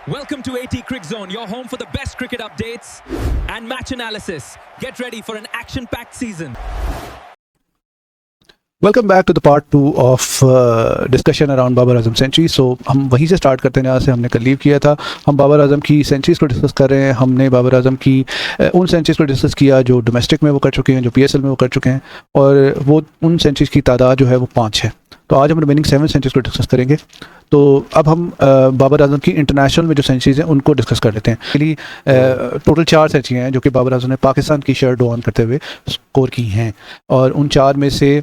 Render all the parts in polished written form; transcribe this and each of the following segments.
Welcome to AT Crick Zone, your home for the best cricket updates and match analysis. Get ready for an action-packed season. Welcome back to the part 2 of discussion around Babar Azam century. So हम वहीं से start करते हैं जहाँ से हमने कल leave किया था। हम बाबर आजम की सेंचुरीज़ को डिस्कस कर रहे हैं। हमने बाबर आजम की उन सेंचुरीज़ को डिस्कस किया जो डोमेस्टिक में वो कर चुके हैं, जो PSL में वो कर चुके हैं, और वो उन सेंचुरीज़ की तादाद जो है वो 5 है। तो आज हम रिमेनिंग 7 सेंचुरीज़ को डिस्कस करेंगे। तो अब हम बाबर आजम की इंटरनेशनल में जो सेंचुरीज़ हैं उनको डिस्कस कर लेते हैं। एक्चुअली टोटल 4 सेंचुरी हैं जो कि बाबर आजम ने पाकिस्तान की शर्ट ऑन करते हुए स्कोर की हैं, और उन 4 में से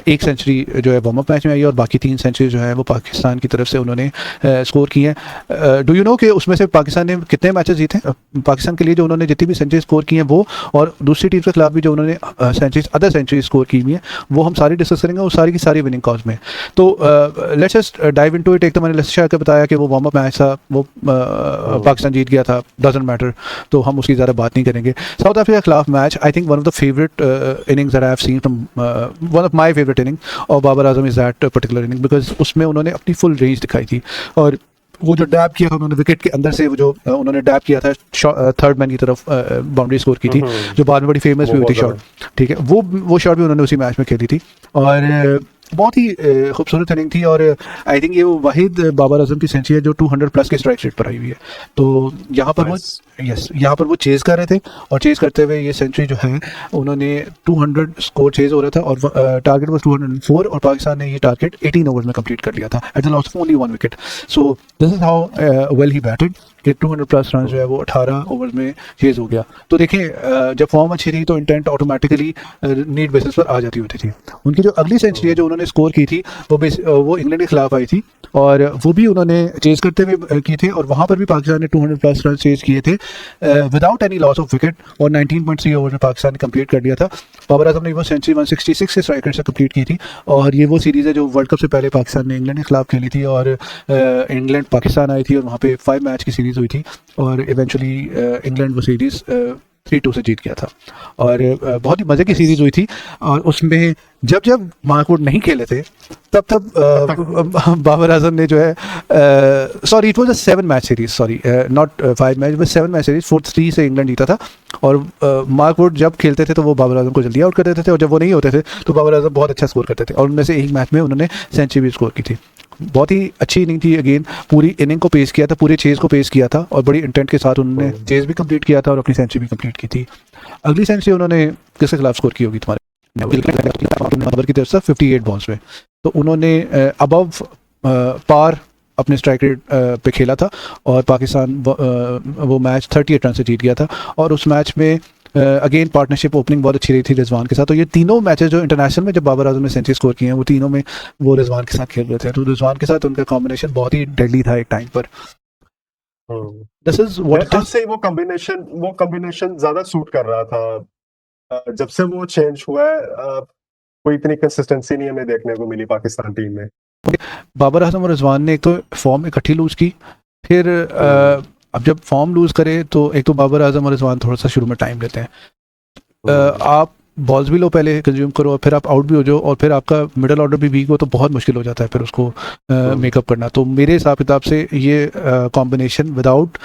एक सेंचुरी जो है वार्म अप मैच में आई और बाकी 3 सेंचुरी जो है वो पाकिस्तान की तरफ से उन्होंने स्कोर की हैं। डू यू नो कि उसमें से पाकिस्तान ने कितने मैचेस जीते? पाकिस्तान के लिए जो उन्होंने जितनी भी सेंचुरी स्कोर की हैं वो, और दूसरी टीम के खिलाफ भी जो उन्होंने अदर सेंचुरी स्कोर की हुई हैं, वो हम सारी डिस्कस करेंगे, और सारी की सारी विनिंग कॉज में। तो let's just dive into it. एक तो मैंने लस्सी शाह को बताया कि वो वार्म अप मैच था, वो पाकिस्तान जीत गया था, डजंट मैटर, तो हम उसकी ज़्यादा बात नहीं करेंगे। साउथ अफ्रीका के खिलाफ match, I think one of the favourite innings that I have seen from one of my favourite inning और Babar Azam is that particular inning, because उसमें उन्होंने अपनी फुल रेंज दिखाई थी। और वो जो डैब किया उन्होंने विकेट के अंदर से, वो जो उन्होंने डैब किया था थर्ड मैन की तरफ बाउंड्री स्कोर की थी, जो बाद में बड़ी फेमस भी हुई थी शॉट, ठीक है, वो शॉट भी उन्होंने उसी मैच में खेली थी, और बहुत ही खूबसूरत इनिंग थी। और आई थिंक ये वो वाहिद बाबर आजम की सेंचुरी है जो 200 प्लस के स्ट्राइक रेट पर आई हुई है। तो यहाँ पर यहाँ पर वो चेज़ कर रहे थे, और चेज़ करते हुए ये सेंचुरी जो है उन्होंने 200 स्कोर चेज़ हो रहा था, और टारगेट वाज 204, और पाकिस्तान ने ये टारगेट 18 ओवर्स में कंप्लीट कर लिया था at the loss of only 1 wicket. So this is how well he batted कि 200 प्लस रन जो है वो 18 ओवर्स में चेज़ हो गया। तो देखें, जब फॉर्म अच्छी थी तो इंटेंट ऑटोमेटिकली नीड बेसिस पर आ जाती होती थी। उनकी जो अगली सेंचुरी है जो उन्होंने स्कोर की थी वो इंग्लैंड के खिलाफ आई थी, और वो भी उन्होंने चेज़ करते हुए की थे, और वहाँ पर भी पाकिस्तान ने 200 प्लस रन चेज़ किए थे without any loss of wicket, और 19.3 ओवर में पाकिस्तान ने कंप्लीट कर लिया था। बाबर आजम ने वो सेंचुरी 166 से स्ट्राइक रेट से कंप्लीट की थी, और ये वो सीरीज़ है जो वर्ल्ड कप से पहले पाकिस्तान ने इंग्लैंड के खिलाफ खेली थी, और इंग्लैंड पाकिस्तान आई थी, और वहाँ पे 5 मैच की सीरीज़ हुई थी, और इवेंचुअली इंग्लैंड वो सीरीज़ 3-2 से जीत गया था, और बहुत ही मज़े की सीरीज़ हुई थी। और उसमें जब मार्कवुड नहीं खेले थे तब बाबर आजम ने जो है, sorry it was a 7 match series, sorry not 5 match but 7 match series, 4-3 से इंग्लैंड जीता था। और मार्कवुड जब खेलते थे तो वो बाबर आजम को जल्दी आउट कर देते थे, और जब वो नहीं होते थे तो बाबर आजम बहुत अच्छा स्कोर करते थे, और उनमें से एक मैच में उन्होंने सेंचुरी भी स्कोर की थी। बहुत ही अच्छी इनिंग थी। अगेन पूरी इनिंग को पेश किया था, पूरे चेज़ को पेश किया था, और बड़ी इंटेंट के साथ उन्होंने चेज़ भी कंप्लीट किया था और अपनी सेंचुरी भी कंप्लीट की थी। अगली सेंचुरी उन्होंने किसके खिलाफ स्कोर की होगी तुम्हारे नंबर की तरफ से 58 बॉल्स में, तो उन्होंने अबव पार अपने स्ट्राइक रेट पे खेला था, और पाकिस्तान वो मैच 38 रन से जीत गया था। और उस मैच में अगेन पार्टनरशिप ओपनिंग बहुत अच्छी रही थी रिजवान के साथ। तो ये तीनों मैचेस जो इंटरनेशनल में जब बाबर आजम ने सेंचुरी स्कोर किए हैं, वो तीनों में वो रिजवान के साथ खेल रहे थे, तो रिजवान के साथ उनका कॉम्बिनेशन बहुत ही डेडली था एक टाइम पर। दिस इज व्हाट से वो कॉम्बिनेशन ज्यादा सूट कर रहा था। जब से वो चेंज हुआ है, कोई इतनी कंसिस्टेंसी नहीं हमें देखने को मिली पाकिस्तान टीम में। बाबर आजम और रिजवान ने एक तो फॉर्म इकट्ठी लूज की, फिर अब जब फॉर्म लूज करे तो एक तो बाबर आजम और रिजवान थोड़ा सा शुरू में टाइम लेते हैं। आप बॉल्स भी लो पहले कंज्यूम करो, और फिर आप आउट भी हो जाओ, और फिर आपका मिडिल ऑर्डर भी वीक हो, तो बहुत मुश्किल हो जाता है फिर उसको मेकअप करना। तो मेरे हिसाब किताब से ये कॉम्बिनेशन विदाउट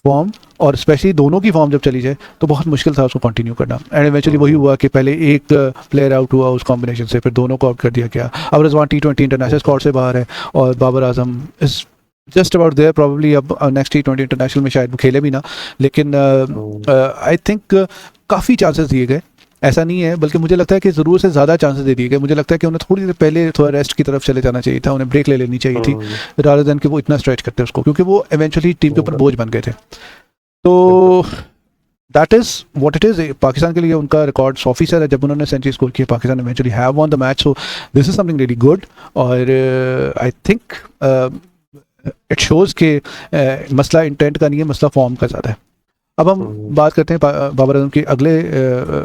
फॉर्म, और स्पेशली दोनों की फॉर्म जब चली जाए तो बहुत मुश्किल था उसको कंटिन्यू करना। एंड इवेंचुअली वही हुआ कि पहले एक प्लेयर आउट हुआ उस कॉम्बिनेशन से, फिर दोनों को आउट कर दिया गया। अब रिजवान T20 इंटरनेशनल स्क्वाड से बाहर है, और Babar Azam is just about there probably. अब नेक्स्ट T20 इंटरनेशनल में शायद वो खेले भी ना, लेकिन आई थिंक काफ़ी चांसेस दिए गए, ऐसा नहीं है, बल्कि मुझे लगता है कि ज़रूर से ज़्यादा चांसेस दे दिए गए। मुझे लगता है कि उन्हें थोड़ी देर पहले थोड़ा रेस्ट की तरफ चले जाना चाहिए था, उन्हें ब्रेक ले लेनी चाहिए थी, रादर देन कि वो इतना स्ट्रेच करते उसको, क्योंकि वो इवेंचुअली टीम के ऊपर बोझ बन गए थे। तो that is what it is. Pakistan के लिए उनका रिकॉर्ड 100% है। जब उन्होंने सेंचुरी स्कोर किया, Pakistan eventually have won the match, so this is something really good. और आई थिंक इट शोज़ के मसला इंटेंट का नहीं है, मसला फॉर्म का ज़्यादा है। अब हम बात करते हैं बाबर आजम के अगले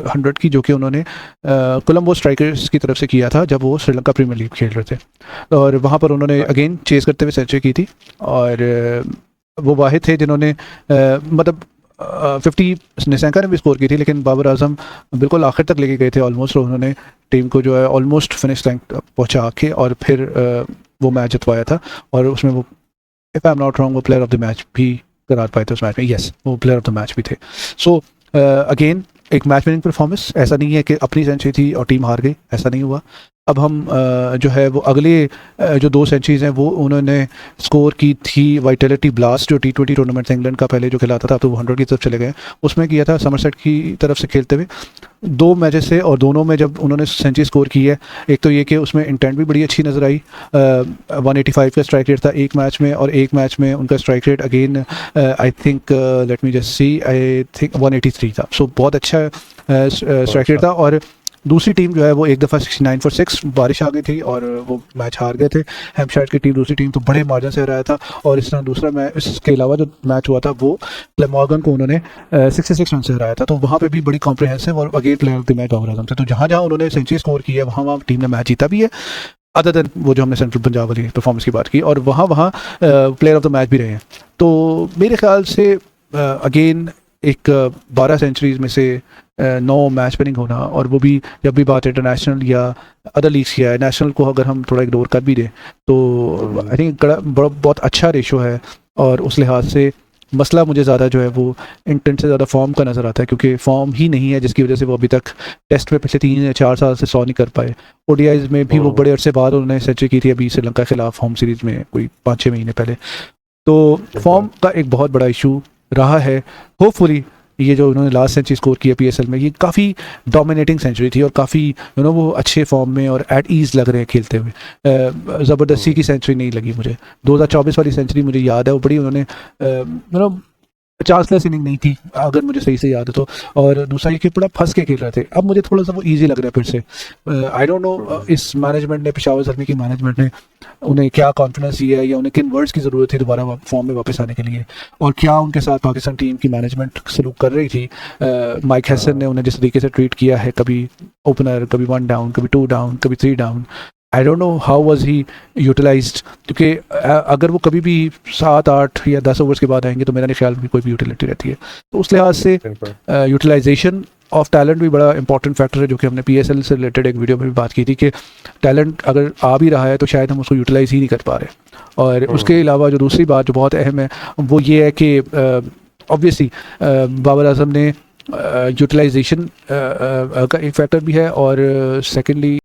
100 की, जो कि उन्होंने कोलंबो स्ट्राइकर्स की तरफ से किया था जब वो श्रीलंका प्रीमियर लीग खेल रहे थे, और वहाँ पर उन्होंने अगेन चेज़ करते हुए सेंचुरी की थी। और वो वाहिद थे जिन्होंने मतलब 50 निशंका ने भी स्कोर की थी, लेकिन बाबर आजम बिल्कुल आखिर तक लेके गए थे ऑलमोस्ट, और उन्होंने टीम को जो है ऑलमोस्ट फिनिश लाइन पहुँचा के और फिर वो मैच जितवाया था, और उसमें वो if I am not wrong वो प्लेयर ऑफ द मैच भी करार पाए थे उस मैच में, यस वो प्लेयर ऑफ द मैच भी थे. सो अगेन एक मैच विनिंग परफॉर्मेंस. ऐसा नहीं है कि अपनी सेंचुरी थी और टीम हार गई, ऐसा नहीं हुआ. अब हम जो है वो अगले जो 2 सेंचुरीज हैं वो उन्होंने स्कोर की थी वाइटलिटी ब्लास्ट जो T20 टूर्नामेंट था इंग्लैंड का पहले जो खिलाता था, तो वो 100 की तरफ चले गए. उसमें किया था समरसेट की तरफ से खेलते हुए 2 मैचेस से, और दोनों में जब उन्होंने सेंचुरी स्कोर की है, एक तो ये कि उसमें इंटेंट भी बड़ी अच्छी नज़र आई. 185 का स्ट्राइक रेट था एक मैच में, और एक मैच में उनका strike rate again I think let me just see I think 183 था. सो बहुत अच्छा स्ट्राइक रेट था. और दूसरी टीम जो है वो एक दफ़ा 69 for 6 बारिश आ गई थी और वो मैच हार गए थे. हैम्पशायर की टीम दूसरी टीम तो बड़े मार्जिन से हराया था. और इस तरह दूसरा मैच, इसके अलावा जो मैच हुआ था वो ग्लेनमॉर्गन को उन्होंने 66 रन से हराया था. तो वहाँ पे भी बड़ी कॉम्प्रिहेंसिव और again player of the match Babar Azam थे. तो जहाँ जहाँ उन्होंने सेंचुरी स्कोर की है वहाँ टीम ने मैच जीता भी है, अदर देन वो जो हमने सेंट्रल पंजाब वाली परफॉर्मेंस की बात की, और वहाँ प्लेयर ऑफ द मैच भी रहे हैं. तो मेरे ख्याल से अगेन एक 12 सेंचुरीज में से 9 मैच विनिंग होना, और वो भी जब भी बात इंटरनेशनल या अदर लीग्स की है, नेशनल को अगर हम थोड़ा इग्नोर कर भी दें तो आई थिंक बहुत अच्छा रेशो है. और उस लिहाज से मसला मुझे ज़्यादा जो है वो इंटेंट से ज़्यादा फॉर्म का नज़र आता है, क्योंकि फॉर्म ही नहीं है जिसकी वजह से वो अभी तक टेस्ट में पिछले 3 या 4 साल से 100 नहीं कर पाए. ओडीआईज में भी वो बड़े अरसे बाद उन्होंने सेंचुरी की थी, अभी श्रीलंका के खिलाफ होम सीरीज़ में कोई 5-6 महीने पहले. तो फॉर्म का एक बहुत बड़ा इशू रहा है. होपफुली ये जो उन्होंने लास्ट सेंचुरी स्कोर किया PSL में, ये काफ़ी डोमिनेटिंग सेंचुरी थी और काफ़ी वो अच्छे फॉर्म में और एट ईज़ लग रहे हैं खेलते हुए. ज़बरदस्ती की सेंचुरी नहीं लगी मुझे. 2024 वाली सेंचुरी मुझे याद है, वो बड़ी उन्होंने चांसलेस इनिंग नहीं थी अगर मुझे सही से याद है तो. और दूसरा ये कि बड़ा फंस के खेल रहे थे. अब मुझे थोड़ा सा वो इजी लग रहा है फिर से. आई डोंट नो इस मैनेजमेंट ने, पेशावर ज़ल्मी की मैनेजमेंट ने उन्हें क्या कॉन्फिडेंस दिया है या उन्हें किन वर्ड्स की ज़रूरत थी दोबारा फॉर्म में वापस आने के लिए, और क्या उनके साथ पाकिस्तान टीम की मैनेजमेंट सलूक कर रही थी. माइक हैसन ने उन्हें जिस तरीके से ट्रीट किया है, कभी ओपनर, कभी 1 डाउन, कभी 2 डाउन, कभी 3 down, I don't know how was he utilized. क्योंकि अगर वो कभी भी 7, 8 या 10 ओवर्स के बाद आएंगे तो मेरा नहीं ख्याल में कोई भी यूटिलिटी रहती है. तो उस लिहाज से यूटिलाइजेशन ऑफ टैलेंट भी बड़ा इंपॉर्टेंट फैक्टर है, जो कि हमने PSL से रिलेटेड एक वीडियो में भी बात की थी कि टैलेंट अगर आ भी रहा है तो शायद हम उसको यूटिलाइज ही नहीं कर पा रहे. और उसके अलावा जो दूसरी बात जो बहुत अहम है वो ये है कि ऑब्वियसली बाबर आजम ने यूटिलाइजेशन का एक फैक्टर भी है, और सेकेंडली